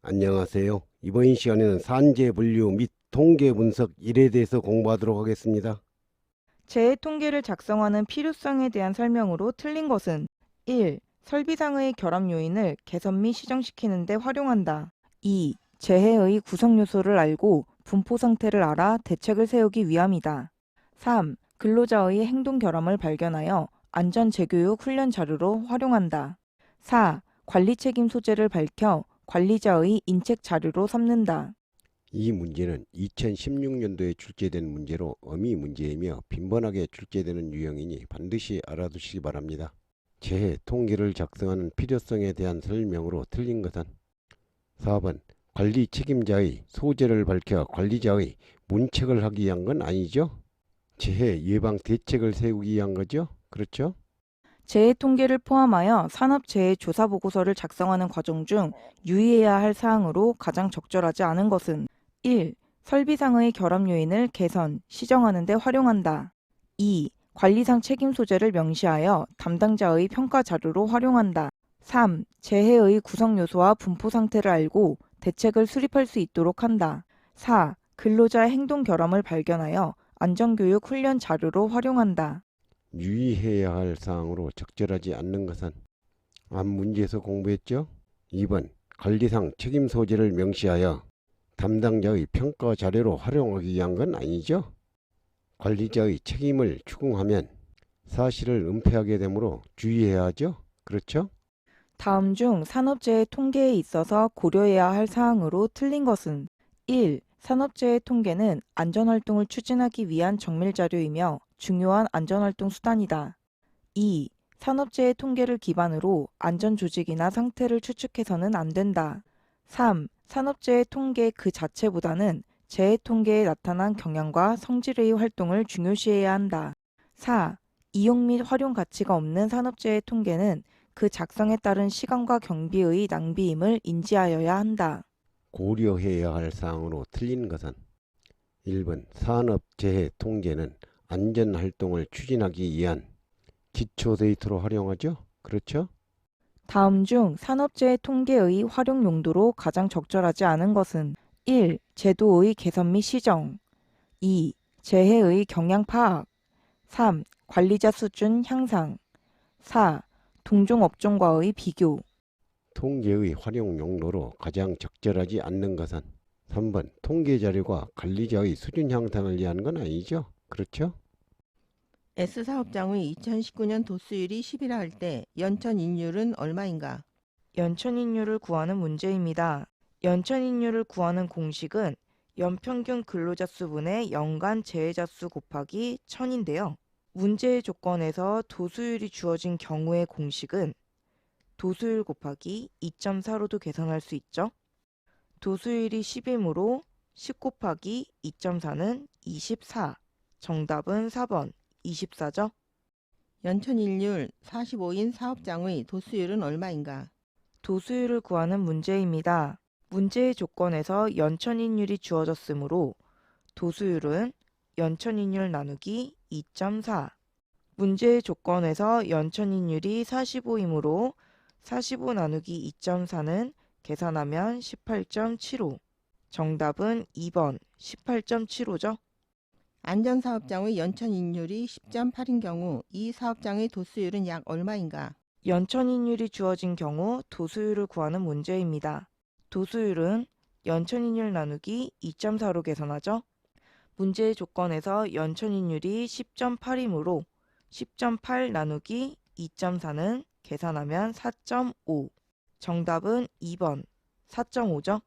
안녕하세요. 이번 시간에는 산재 분류 및 통계 분석 1에 대해서 공부하도록 하겠습니다. 재해 통계를 작성하는 필요성에 대한 설명으로 틀린 것은 1. 설비상의 결합 요인을 개선 및 시정시키는 데 활용한다. 2. 재해의 구성 요소를 알고 분포 상태를 알아 대책을 세우기 위함이다. 3. 근로자의 행동 결함을 발견하여 안전 재교육 훈련 자료로 활용한다. 4. 관리 책임 소재를 밝혀 관리자의 인책 자료로 삼는다. 이 문제는 2016년도에 출제된 문제로 어미 문제이며 빈번하게 출제되는 유형이니 반드시 알아두시기 바랍니다. 재해 통계를 작성하는 필요성에 대한 설명으로 틀린 것은 4번 관리 책임자의 소재를 밝혀 관리자의 문책을 하기 위한 건 아니죠? 재해 예방 대책을 세우기 위한 거죠? 그렇죠? 재해 통계를 포함하여 산업재해 조사 보고서를 작성하는 과정 중 유의해야 할 사항으로 가장 적절하지 않은 것은 1. 설비상의 결합 요인을 개선, 시정하는 데 활용한다. 2. 관리상 책임 소재를 명시하여 담당자의 평가 자료로 활용한다. 3. 재해의 구성 요소와 분포 상태를 알고 대책을 수립할 수 있도록 한다. 4. 근로자 행동 결함을 발견하여 안전교육 훈련 자료로 활용한다. 유의해야 할 사항으로 적절하지 않는 것은 앞 문제에서 공부했죠? 2번 관리상 책임 소재를 명시하여 담당자의 평가 자료로 활용하기 위한 건 아니죠? 관리자의 책임을 추궁하면 사실을 은폐하게 되므로 주의해야 하죠? 그렇죠? 다음 중 산업재해 통계에 있어서 고려해야 할 사항으로 틀린 것은 1. 산업재해 통계는 안전활동을 추진하기 위한 정밀자료이며 중요한 안전활동 수단이다. 2. 산업재해 통계를 기반으로 안전조직이나 상태를 추측해서는 안 된다. 3. 산업재해 통계 그 자체보다는 재해 통계에 나타난 경향과 성질의 활동을 중요시해야 한다. 4. 이용 및 활용 가치가 없는 산업재해 통계는 그 작성에 따른 시간과 경비의 낭비임을 인지하여야 한다. 고려해야 할 사항으로 틀린 것은 1번 산업재해 통계는 안전활동을 추진하기 위한 기초 데이터로 활용하죠? 그렇죠? 다음 중 산업재해 통계의 활용 용도로 가장 적절하지 않은 것은 1. 제도의 개선 및 시정 2. 재해의 경향 파악 3. 관리자 수준 향상 4. 동종 업종과의 비교 통계의 활용 용도로 가장 적절하지 않는 것은 3번 통계 자료가 관리자의 수준 향상을 위한 건 아니죠? 그렇죠? S사업장의 2019년 도수율이 10이라 할 때 연천인율은 얼마인가? 연천인율을 구하는 문제입니다. 연천인율을 구하는 공식은 연평균 근로자 수분의 연간 재해자 수 곱하기 1000인데요. 문제의 조건에서 도수율이 주어진 경우의 공식은 도수율 곱하기 2.4로도 계산할 수 있죠. 도수율이 10이므로 10 곱하기 2.4는 24. 정답은 4번 24죠. 연천인율 45인 사업장의 도수율은 얼마인가? 도수율을 구하는 문제입니다. 문제의 조건에서 연천인율이 주어졌으므로 도수율은 연천인율 나누기 2.4. 문제의 조건에서 연천인율이 45이므로 45 나누기 2.4는 계산하면 18.75. 정답은 2번 18.75죠. 안전사업장의 연천인율이 10.8인 경우 이 사업장의 도수율은 약 얼마인가? 연천인율이 주어진 경우 도수율을 구하는 문제입니다. 도수율은 연천인율 나누기 2.4로 계산하죠. 문제의 조건에서 연천인율이 10.8이므로 10.8 나누기 2.4는 계산하면 4.5. 정답은 2번 4.5죠.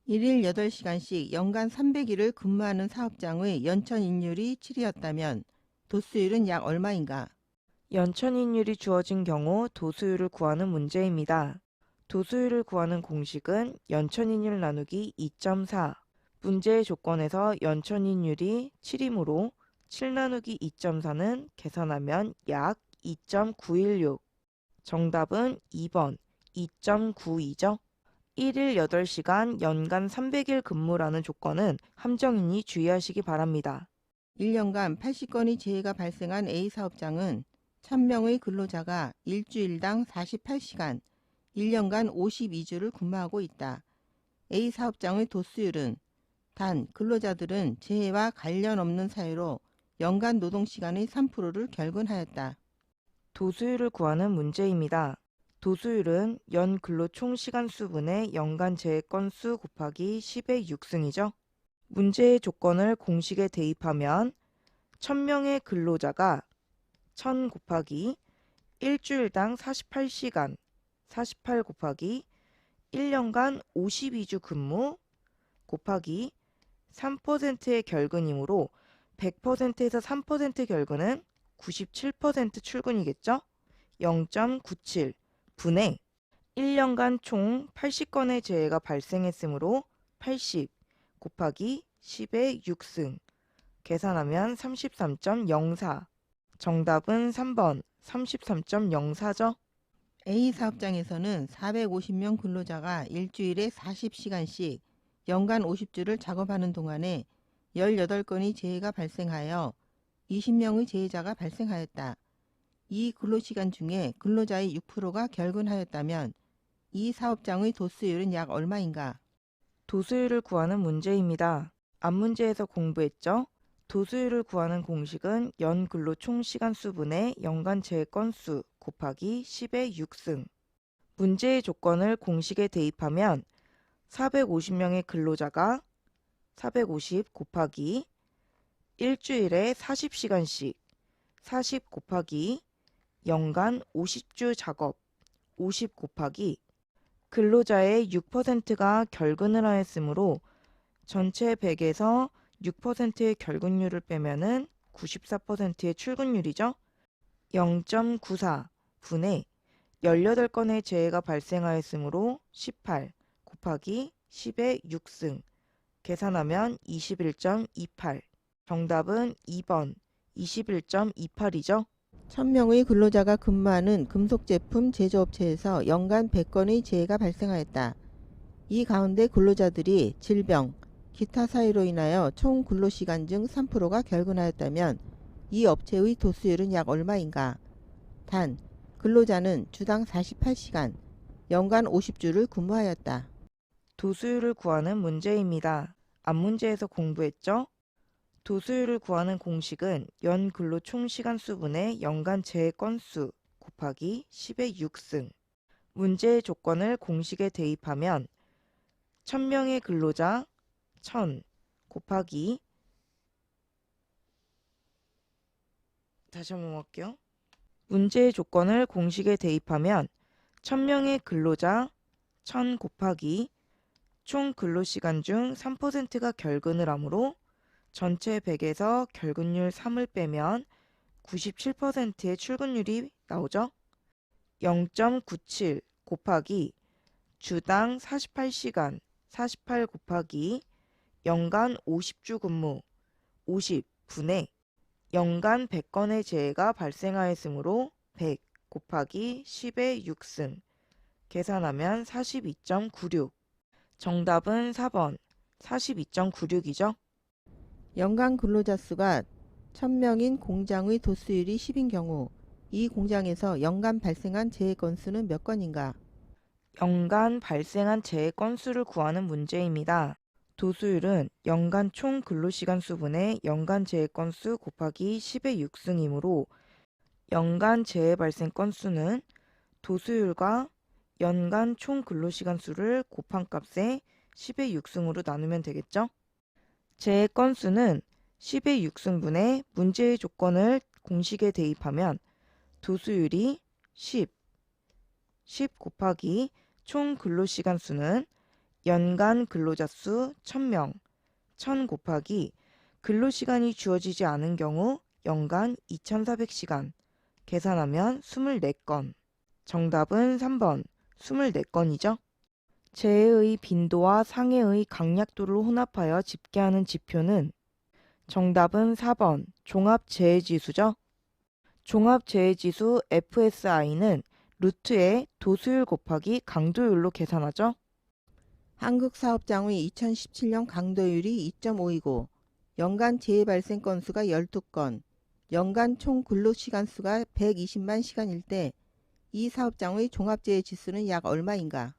1일 8시간씩 연간 300일을 근무하는 사업장의 연천인율이 7이었다면 도수율은 약 얼마인가? 연천인율이 주어진 경우 도수율을 구하는 문제입니다. 도수율을 구하는 공식은 연천인율 나누기 2.4. 문제의 조건에서 연천인율이 7이므로 7 나누기 2.4는 계산하면 약 2.916. 정답은 2번 2.92죠. 1일 8시간 연간 300일 근무라는 조건은 함정이니 주의하시기 바랍니다. 1년간 80건의 재해가 발생한 A사업장은 1000명의 근로자가 일주일당 48시간, 1년간 52주를 근무하고 있다. A 사업장의 도수율은 단 근로자들은 재해와 관련 없는 사유로 연간 노동시간의 3%를 결근하였다. 도수율을 구하는 문제입니다. 도수율은 연 근로 총 시간수분의 연간 재해 건수 곱하기 10의 6승이죠. 문제의 조건을 공식에 대입하면 1000명의 근로자가 1000 곱하기 일주일당 48시간 48 곱하기 1년간 52주 근무 곱하기 3%의 결근이므로 100%에서 3% 결근은 97% 출근이겠죠? 0.97 분의 1년간 총 80건의 재해가 발생했으므로 80 곱하기 10의 6승 계산하면 33.04 정답은 3번 33.04죠? A 사업장에서는 450명 근로자가 일주일에 40시간씩 연간 50주를 작업하는 동안에 18건의 재해가 발생하여 20명의 재해자가 발생하였다. 이 근로시간 중에 근로자의 6%가 결근하였다면 이 사업장의 도수율은 약 얼마인가? 도수율을 구하는 문제입니다. 앞 문제에서 공부했죠? 도수율을 구하는 공식은 연 근로 총 시간수분의 연간 재해 건수 곱하기 10의 6승. 문제의 조건을 공식에 대입하면 450명의 근로자가 450 곱하기 일주일에 40시간씩 40 곱하기 연간 50주 작업 50 곱하기 근로자의 6%가 결근을 하였으므로 전체 100에서 6%의 결근율을 빼면은 94%의 출근율이죠. 0.94 분의 18건의 재해가 발생하였으므로 18 곱하기 10의 6승 계산하면 21.28 정답은 2번 21.28이죠. 1000명의 근로자가 근무하는 금속제품 제조업체에서 연간 100건의 재해가 발생하였다. 이 가운데 근로자들이 질병, 기타 사유로 인하여 총 근로시간 중 3%가 결근하였다면 이 업체의 도수율은 약 얼마인가? 단, 근로자는 주당 48시간, 연간 50주를 근무하였다. 도수율을 구하는 문제입니다. 앞 문제에서 공부했죠? 도수율을 구하는 공식은 연 근로 총 시간수분의 연간 재해 건수 곱하기 10의 6승. 문제의 조건을 공식에 대입하면 1000명의 근로자 1000 곱하기 다시 한번 할게요. 문제의 조건을 공식에 대입하면 1000명의 근로자 1000 곱하기 총 근로시간 중 3%가 결근을 하므로 전체 100에서 결근율 3을 빼면 97%의 출근율이 나오죠. 0.97 곱하기 주당 48시간 48 곱하기 연간 50주 근무 50분의 연간 100건의 재해가 발생하였으므로 100 곱하기 10의 6승 계산하면 42.96 정답은 4번 42.96이죠. 연간 근로자 수가 1000명인 공장의 도수율이 10인 경우 이 공장에서 연간 발생한 재해 건수는 몇 건인가? 연간 발생한 재해 건수를 구하는 문제입니다. 도수율은 연간 총 근로시간 수분의 연간 재해 건수 곱하기 10의 6승이므로 연간 재해 발생 건수는 도수율과 연간 총 근로시간 수를 곱한 값에 10의 6승으로 나누면 되겠죠? 재해 건수는 10의 6승분의 문제의 조건을 공식에 대입하면 도수율이 10 곱하기 총 근로시간 수는 연간 근로자 수 1000명 1000 곱하기 근로시간이 주어지지 않은 경우 연간 2400시간 계산하면 24건 정답은 3번 24건이죠. 재해의 빈도와 상해의 강약도를 혼합하여 집계하는 지표는 정답은 4번 종합재해지수죠. 종합재해지수 FSI는 루트의 도수율 곱하기 강도율로 계산하죠. 한국사업장의 2017년 강도율이 2.5이고 연간 재해 발생 건수가 12건, 연간 총 근로시간 수가 120만 시간일 때 이 사업장의 종합재해 지수는 약 얼마인가?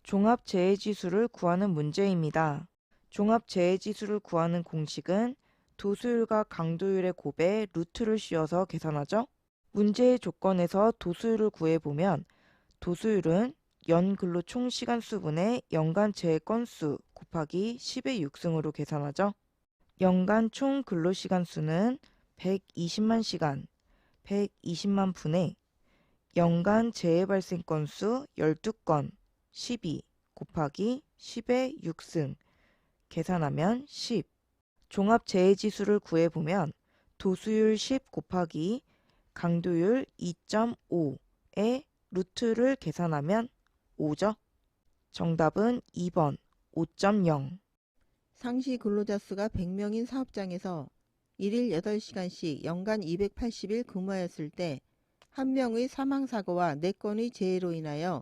종합재해지수를 구하는 문제입니다. 종합재해지수를 구하는 공식은 도수율과 강도율의 곱에 루트를 씌워서 계산하죠. 문제의 조건에서 도수율을 구해보면 도수율은 연근로 총시간수분의 연간 재해 건수 곱하기 10의 6승으로 계산하죠. 연간 총 근로시간수는 120만 시간, 120만 분의 연간 재해 발생 건수 12건, 12 곱하기 10의 6승, 계산하면 10. 종합재해지수를 구해보면 도수율 10 곱하기 강도율 2.5의 루트를 계산하면 5죠. 정답은 2번 5.0. 상시 근로자 수가 100명인 사업장에서 1일 8시간씩 연간 280일 근무하였을 때 한 명의 사망사고와 4건의 재해로 인하여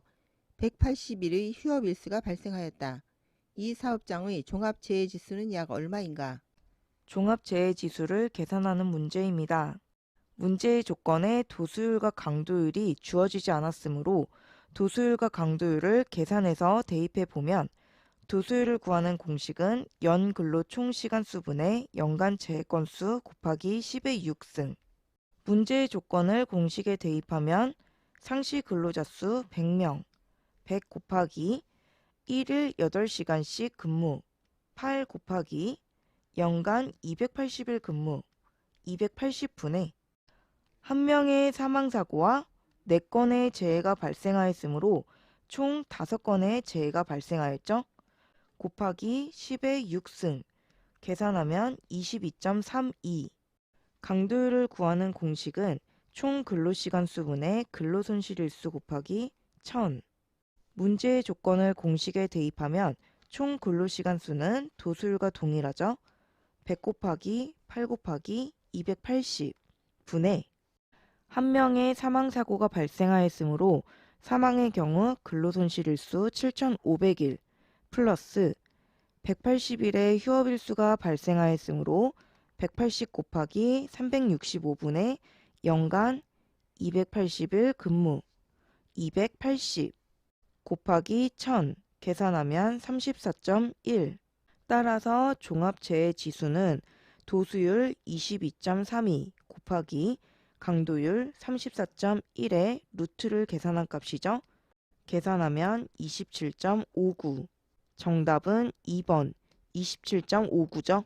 180일의 휴업일수가 발생하였다. 이 사업장의 종합재해지수는 약 얼마인가? 종합재해지수를 계산하는 문제입니다. 문제의 조건에 도수율과 강도율이 주어지지 않았으므로 도수율과 강도율을 계산해서 대입해 보면 도수율을 구하는 공식은 연근로 총시간수분의 연간 재해 건수 곱하기 10의 6승. 문제의 조건을 공식에 대입하면 상시 근로자 수 100명, 100 곱하기 1일 8시간씩 근무, 8 곱하기 연간 280일 근무, 280분의 한 명의 사망사고와 4건의 재해가 발생하였으므로 총 5건의 재해가 발생하였죠. 곱하기 10의 6승, 계산하면 22.32. 강도율을 구하는 공식은 총 근로시간 수분의 근로손실일수 곱하기 1000. 문제의 조건을 공식에 대입하면 총 근로시간 수는 도수율과 동일하죠. 100 곱하기 8 곱하기 280 분의 한 명의 사망사고가 발생하였으므로 사망의 경우 근로손실일수 7500일 플러스 180일의 휴업일수가 발생하였으므로 180 곱하기 365분의 연간 280일 근무 280 곱하기 1000 계산하면 34.1. 따라서 종합재해지수는 도수율 22.32 곱하기 강도율 34.1의 루트를 계산한 값이죠. 계산하면 27.59. 정답은 2번 27.59죠.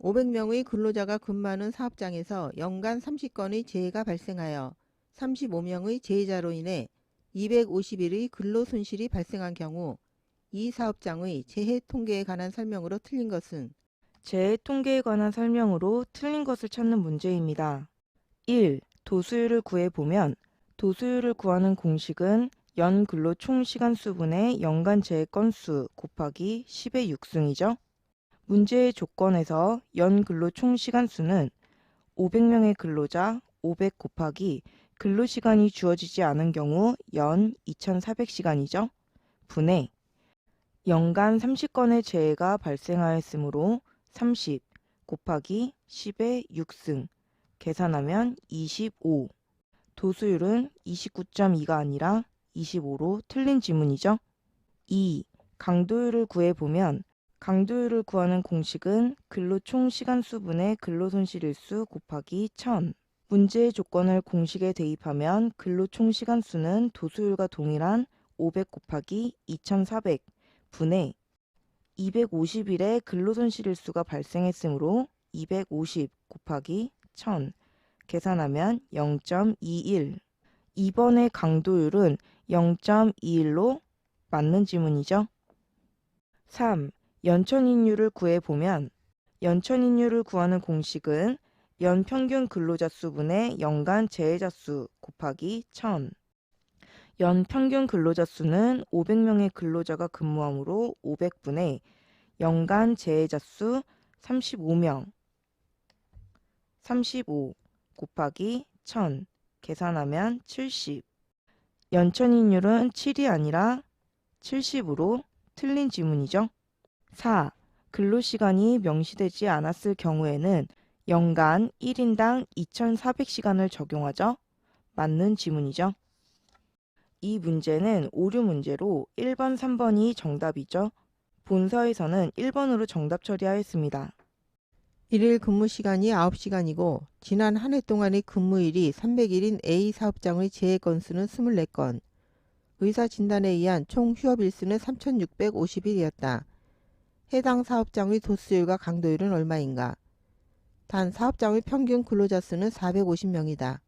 500명의 근로자가 근무하는 사업장에서 연간 30건의 재해가 발생하여 35명의 재해자로 인해 250일의 근로손실이 발생한 경우 이 사업장의 재해 통계에 관한 설명으로 틀린 것은? 재해 통계에 관한 설명으로 틀린 것을 찾는 문제입니다. 1. 도수율을 구해보면 도수율을 구하는 공식은 연 근로 총시간수분의 연간 재해 건수 곱하기 10의 6승이죠. 문제의 조건에서 연 근로 총시간수는 500명의 근로자 500 곱하기 근로시간이 주어지지 않은 경우 연 2400시간이죠. 분의 연간 30건의 재해가 발생하였으므로 30 곱하기 10의 6승 계산하면 25. 도수율은 29.2가 아니라 25로 틀린 지문이죠. 2. 강도율을 구해보면 강도율을 구하는 공식은 근로 총시간수분의 근로손실일수 곱하기 1000. 문제의 조건을 공식에 대입하면 근로 총시간수는 도수율과 동일한 500 곱하기 2400 분의 250일의 근로손실일수가 발생했으므로 250 곱하기 1000 계산하면 0.21. 2번의 강도율은 0.21로 맞는 지문이죠. 3. 연천인율을 구해보면 연천인율을 구하는 공식은 연평균 근로자 수분의 연간 재해자 수 곱하기 1000. 연평균 근로자 수는 500명의 근로자가 근무하므로 500분의 연간 재해자 수 35명 35 곱하기 1000 계산하면 70. 연천인율은 7이 아니라 70으로 틀린 지문이죠. 4. 근로시간이 명시되지 않았을 경우에는 연간 1인당 2400시간을 적용하죠. 맞는 지문이죠. 이 문제는 오류 문제로 1번, 3번이 정답이죠. 본서에서는 1번으로 정답 처리하였습니다. 일일 근무 시간이 9시간이고 지난 한 해 동안의 근무일이 300일인 A 사업장의 재해 건수는 24건, 의사 진단에 의한 총 휴업 일수는 3,650일이었다. 해당 사업장의 도수율과 강도율은 얼마인가? 단 사업장의 평균 근로자 수는 450명이다.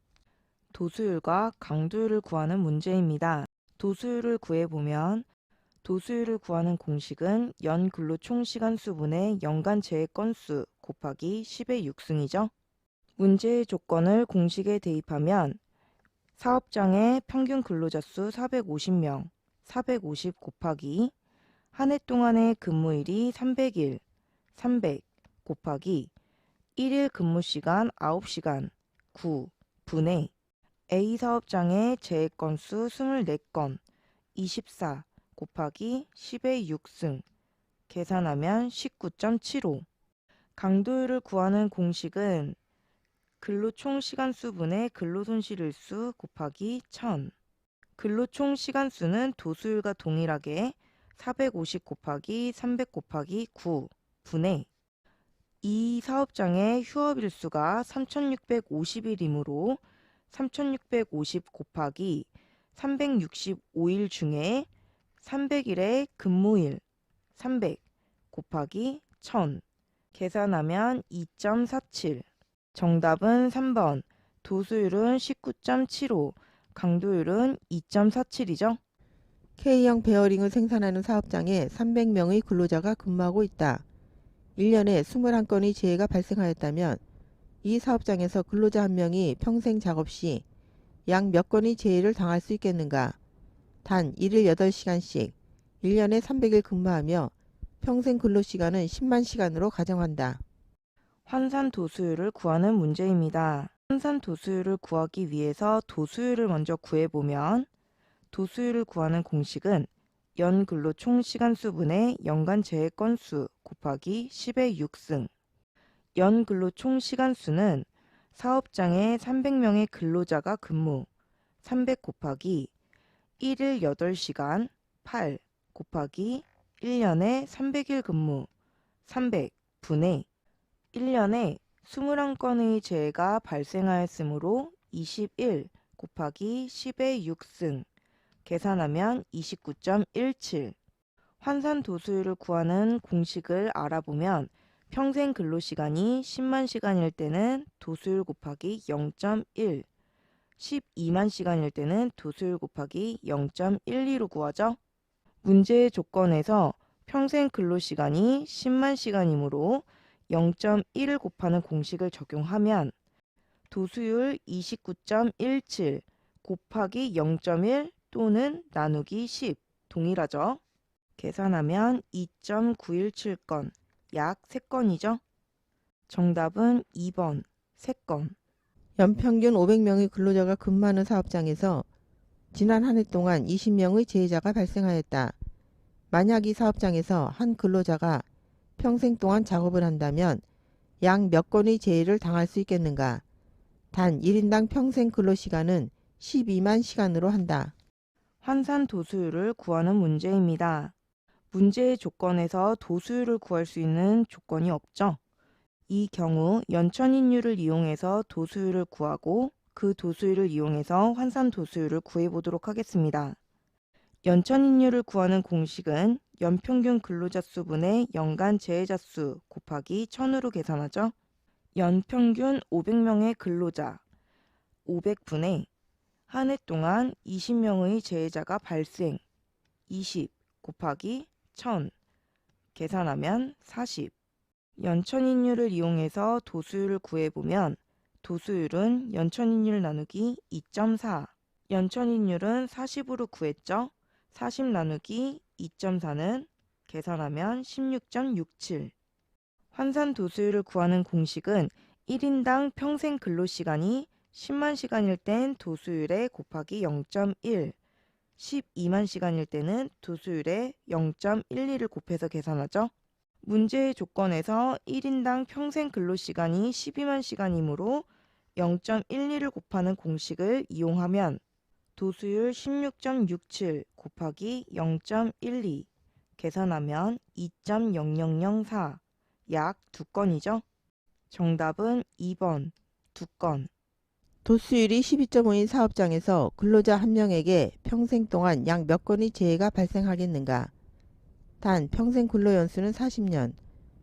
도수율과 강도율을 구하는 문제입니다. 도수율을 구해보면 도수율을 구하는 공식은 연 근로 총시간 수분의 연간 재해 건수 곱하기 10의 6승이죠. 문제의 조건을 공식에 대입하면 사업장의 평균 근로자 수 450명, 450 곱하기 한 해 동안의 근무일이 300일, 300 곱하기 1일 근무시간 9시간, 9 분의 A 사업장의 재해 건수 24건, 24 곱하기 10의 6승, 계산하면 19.75. 강도율을 구하는 공식은 근로 총 시간수분의 근로 손실일수 곱하기 1000. 근로 총 시간수는 도수율과 동일하게 450 곱하기 300 곱하기 9 분의 이 사업장의 휴업일수가 3650일이므로 3650 곱하기 365일 중에 300일의 근무일 300 곱하기 1000 계산하면 2.47. 정답은 3번. 도수율은 19.75, 강도율은 2.47이죠. K형 베어링을 생산하는 사업장에 300명의 근로자가 근무하고 있다. 1년에 21건의 재해가 발생하였다면 이 사업장에서 근로자 한 명이 평생 작업 시 약 몇 건의 재해를 당할 수 있겠는가? 단 1일 8시간씩 1년에 300일 근무하며 평생 근로시간은 10만 시간으로 가정한다. 환산 도수율을 구하는 문제입니다. 환산 도수율을 구하기 위해서 도수율을 먼저 구해보면 도수율을 구하는 공식은 연 근로 총 시간수분의 연간 재해 건수 곱하기 10의 6승. 연 근로 총 시간수는 사업장에 300명의 근로자가 근무 300 곱하기 1일 8시간 8 곱하기 1년에 300일 근무 300 분의 1년에 21건의 재해가 발생하였으므로 21 곱하기 10의 6승 계산하면 29.17. 환산 도수율을 구하는 공식을 알아보면 평생 근로시간이 10만 시간일 때는 도수율 곱하기 0.1, 12만 시간일 때는 도수율 곱하기 0.12로 구하죠. 문제의 조건에서 평생 근로시간이 10만 시간이므로 0.1을 곱하는 공식을 적용하면 도수율 29.17 곱하기 0.1 또는 나누기 10 동일하죠. 계산하면 2.917건, 약 3건이죠. 정답은 2번, 3건. 연평균 500명의 근로자가 근무하는 사업장에서 지난 한 해 동안 20명의 재해자가 발생하였다. 만약 이 사업장에서 한 근로자가 평생 동안 작업을 한다면 약 몇 건의 재해를 당할 수 있겠는가? 단 1인당 평생 근로시간은 12만 시간으로 한다. 환산 도수율을 구하는 문제입니다. 문제의 조건에서 도수율을 구할 수 있는 조건이 없죠. 이 경우 연천인율을 이용해서 도수율을 구하고 그 도수율을 이용해서 환산 도수율을 구해보도록 하겠습니다. 연천인율을 구하는 공식은 연평균 근로자 수분의 연간 재해자 수 곱하기 1000으로 계산하죠. 연평균 500명의 근로자 500분의 한 해 동안 20명의 재해자가 발생 20 곱하기 1000 계산하면 40. 연천인율을 이용해서 도수율을 구해보면 도수율은 연천인율 나누기 2.4. 연천인율은 40으로 구했죠. 40 나누기 2.4는 계산하면 16.67. 환산 도수율을 구하는 공식은 1인당 평생 근로시간이 10만 시간일 땐 도수율에 곱하기 0.1, 12만 시간일 때는 도수율에 0.12를 곱해서 계산하죠. 문제의 조건에서 1인당 평생 근로시간이 12만 시간이므로 0.12를 곱하는 공식을 이용하면 도수율 16.67 곱하기 0.12 계산하면 2.0004 약 2건이죠. 정답은 2번 2건. 도수율이 12.5인 사업장에서 근로자 한 명에게 평생 동안 약 몇 건의 재해가 발생하겠는가? 단 평생 근로연수는 40년,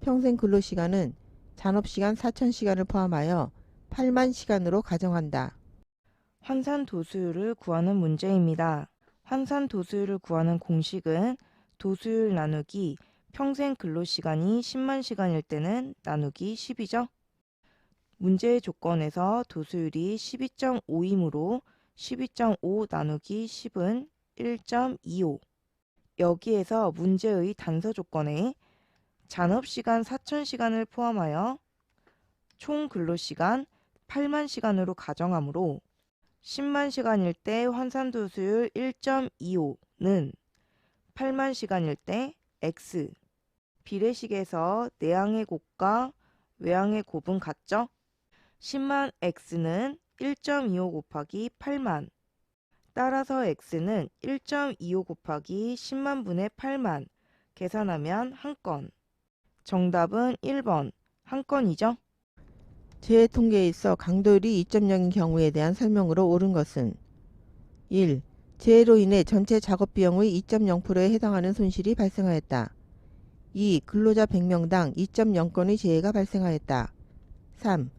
평생 근로시간은 잔업시간 4,000시간을 포함하여 8만 시간으로 가정한다. 환산 도수율을 구하는 문제입니다. 환산 도수율을 구하는 공식은 도수율 나누기 평생 근로시간이 10만 시간일 때는 나누기 10이죠. 문제의 조건에서 도수율이 12.5이므로 12.5 나누기 10은 1.25. 여기에서 문제의 단서 조건에 잔업시간 4,000시간을 포함하여 총 근로시간 8만 시간으로 가정하므로 10만 시간일 때 환산도수율 1.25는 8만 시간일 때 X. 비례식에서 내항의 곱과 외항의 곱은 같죠? 10만 X는 1.25 곱하기 8만. 따라서 X는 1.25 곱하기 10만 분의 8만. 계산하면 한 건. 정답은 1번 한 건이죠. 재해 통계에 있어 강도율이 2.0인 경우에 대한 설명으로 옳은 것은 1. 재해로 인해 전체 작업 비용의 2.0%에 해당하는 손실이 발생하였다. 2. 근로자 100명당 2.0건의 재해가 발생하였다. 3.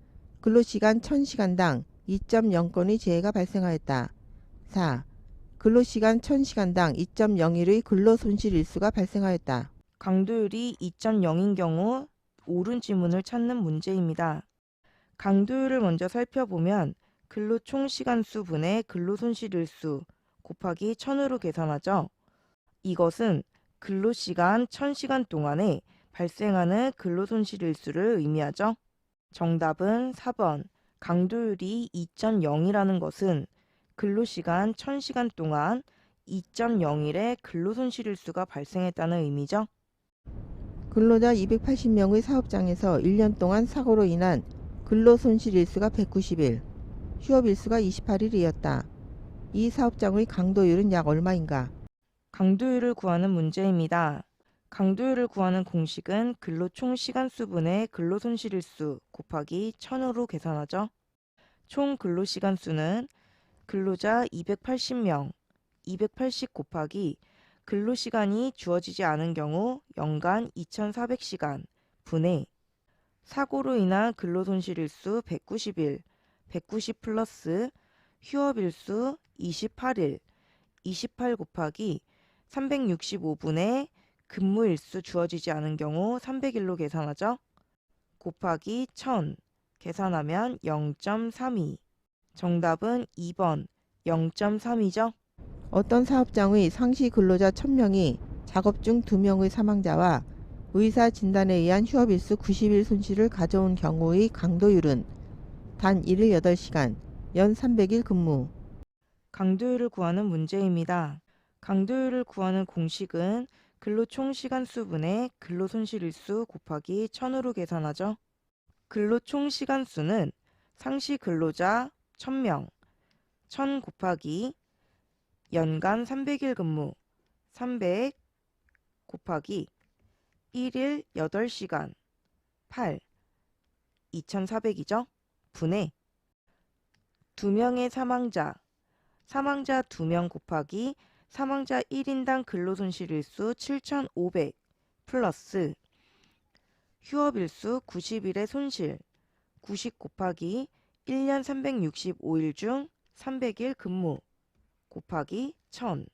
근로시간 1000시간당 2.0건의 재해가 발생하였다. 4. 근로시간 1000시간당 2.01의 근로손실 일수가 발생하였다. 강도율이 2.0인 경우 옳은 지문을 찾는 문제입니다. 강도율을 먼저 살펴보면 근로 총시간수 분의 근로손실일수 곱하기 1000으로 계산하죠. 이것은 근로시간 1000시간 동안에 발생하는 근로손실일수를 의미하죠. 정답은 4번. 강도율이 2.0이라는 것은 근로시간 1000시간 동안 2.01의 근로손실일수가 발생했다는 의미죠. 근로자 280명의 사업장에서 1년 동안 사고로 인한 근로손실일수가 190일, 휴업일수가 28일이었다. 이 사업장의 강도율은 약 얼마인가? 강도율을 구하는 문제입니다. 강도율을 구하는 공식은 근로 총 시간수분의 근로손실일수 곱하기 1000으로 계산하죠. 총 근로시간수는 근로자 280명, 280 곱하기 근로시간이 주어지지 않은 경우 연간 2400시간 분의 사고로 인한 근로손실일수 190일, 190 플러스 휴업일수 28일, 28 곱하기 365분의 근무일수 주어지지 않은 경우 300일로 계산하죠. 곱하기 1000 계산하면 0.32. 정답은 2번 0.3이죠. 어떤 사업장의 상시 근로자 1000명이 작업 중 2명의 사망자와 의사 진단에 의한 휴업일수 90일 손실을 가져온 경우의 강도율은 단 1일 8시간, 연 300일 근무. 강도율을 구하는 문제입니다. 강도율을 구하는 공식은 근로 총 시간수분의 근로손실일수 곱하기 1000으로 계산하죠. 근로 총 시간수는 상시 근로자 1000명, 1000 곱하기 연간 300일 근무, 300 곱하기 1일 8시간, 8, 2400이죠. 분의 2명의 사망자, 사망자 2명 곱하기 사망자 1인당 근로손실일수 7500 플러스 휴업일수 90일의 손실 90 곱하기 1년 365일 중 300일 근무 곱하기 1000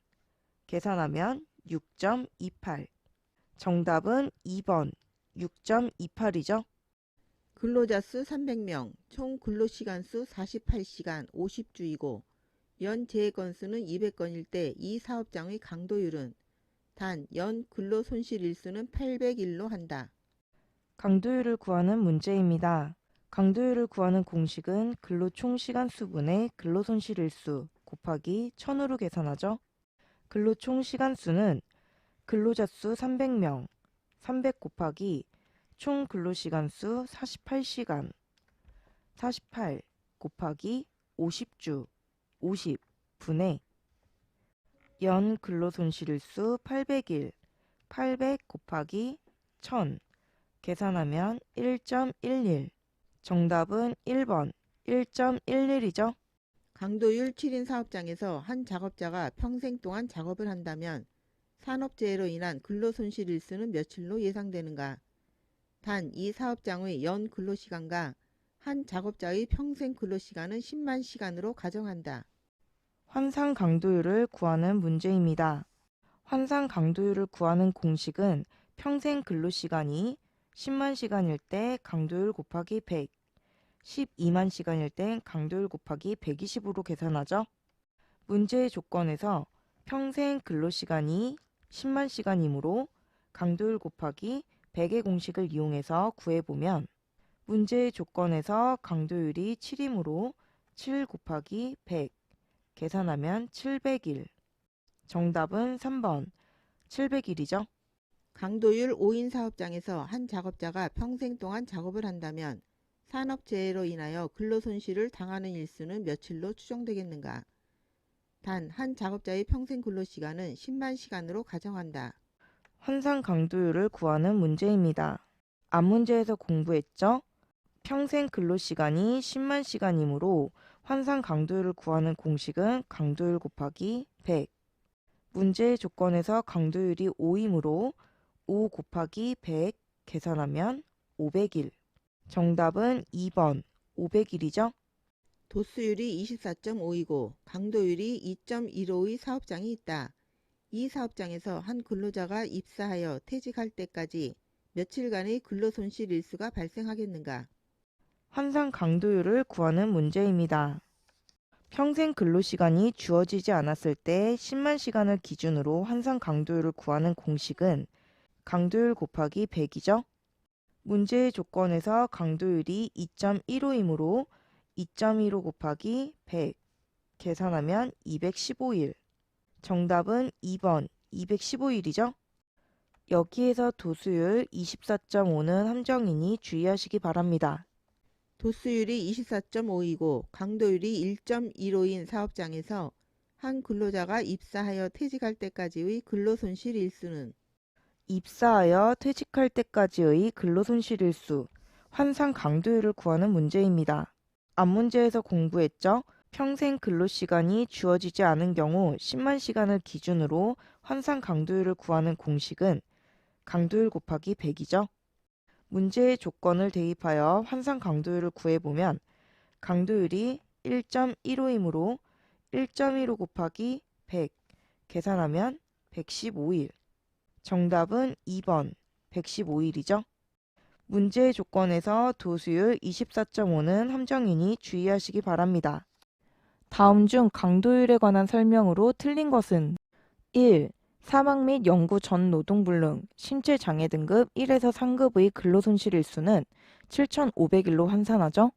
계산하면 6.28. 정답은 2번 6.28이죠. 근로자 수 300명, 총 근로시간수 48시간 50주이고 연 재해 건수는 200건일 때 이 사업장의 강도율은 단 연 근로손실일수는 800일로 한다. 강도율을 구하는 문제입니다. 강도율을 구하는 공식은 근로 총 시간수분의 근로손실일수 곱하기 1000으로 계산하죠. 근로 총 시간수는 근로자 수 300명, 300 곱하기 총 근로시간수 48시간, 48 곱하기 50주, 50 분의 연 근로손실일수 800일, 800 곱하기 1000 계산하면 1.11. 정답은 1번 1.11이죠. 강도율 7인 사업장에서 한 작업자가 평생 동안 작업을 한다면 산업재해로 인한 근로손실 일수는 며칠로 예상되는가? 단, 이 사업장의 연 근로시간과 한 작업자의 평생 근로시간은 10만 시간으로 가정한다. 환산 강도율을 구하는 문제입니다. 환산 강도율을 구하는 공식은 평생 근로시간이 10만 시간일 때 강도율 곱하기 100, 12만 시간일 땐 강도율 곱하기 120으로 계산하죠. 문제의 조건에서 평생 근로시간이 10만 시간이므로 강도율 곱하기 100의 공식을 이용해서 구해보면 문제의 조건에서 강도율이 7이므로 7 곱하기 100 계산하면 700일. 정답은 3번 700일이죠. 강도율 5인 사업장에서 한 작업자가 평생 동안 작업을 한다면 산업재해로 인하여 근로손실을 당하는 일수는 며칠로 추정되겠는가? 단, 한 작업자의 평생 근로시간은 10만 시간으로 가정한다. 환산 강도율을 구하는 문제입니다. 앞 문제에서 공부했죠? 평생 근로시간이 10만 시간이므로 환산 강도율을 구하는 공식은 강도율 곱하기 100. 문제의 조건에서 강도율이 5이므로 5 곱하기 100 계산하면 500일. 정답은 2번 500일이죠. 도수율이 24.5이고 강도율이 2.15의 사업장이 있다. 이 사업장에서 한 근로자가 입사하여 퇴직할 때까지 며칠간의 근로손실 일수가 발생하겠는가? 환산 강도율을 구하는 문제입니다. 평생 근로시간이 주어지지 않았을 때 10만 시간을 기준으로 환산 강도율을 구하는 공식은 강도율 곱하기 100이죠. 문제의 조건에서 강도율이 2.15이므로 2.15 곱하기 100 계산하면 215일. 정답은 2번 215일이죠. 여기에서 도수율 24.5는 함정이니 주의하시기 바랍니다. 도수율이 24.5이고 강도율이 1.15인 사업장에서 한 근로자가 입사하여 퇴직할 때까지의 근로손실 일수는 입사하여 퇴직할 때까지의 근로손실일수, 환산 강도율을 구하는 문제입니다. 앞 문제에서 공부했죠? 평생 근로시간이 주어지지 않은 경우 10만 시간을 기준으로 환산 강도율을 구하는 공식은 강도율 곱하기 100이죠. 문제의 조건을 대입하여 환산 강도율을 구해보면 강도율이 1.15이므로 1.15 곱하기 100 계산하면 115일. 정답은 2번 115일이죠. 문제의 조건에서 도수율 24.5는 함정이니 주의하시기 바랍니다. 다음 중 강도율에 관한 설명으로 틀린 것은 1. 사망 및 영구 전 노동불능, 신체장애 등급 1에서 3급의 근로손실일수는 7,500일로 환산하죠.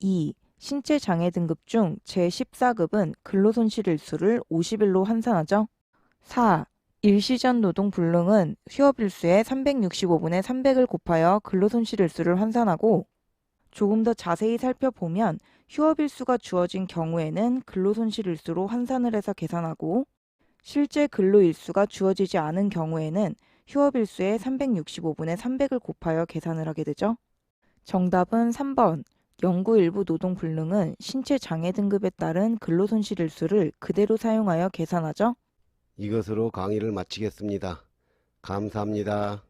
2. 신체장애 등급 중 제14급은 근로손실일수를 50일로 환산하죠. 4. 일시전 노동불능은 휴업일수의 365분의 300을 곱하여 근로손실일수를 환산하고 조금 더 자세히 살펴보면 휴업일수가 주어진 경우에는 근로손실일수로 환산을 해서 계산하고 실제 근로일수가 주어지지 않은 경우에는 휴업일수의 365분의 300을 곱하여 계산을 하게 되죠. 정답은 3번. 영구 일부 노동불능은 신체장애 등급에 따른 근로손실일수를 그대로 사용하여 계산하죠. 이것으로 강의를 마치겠습니다. 감사합니다.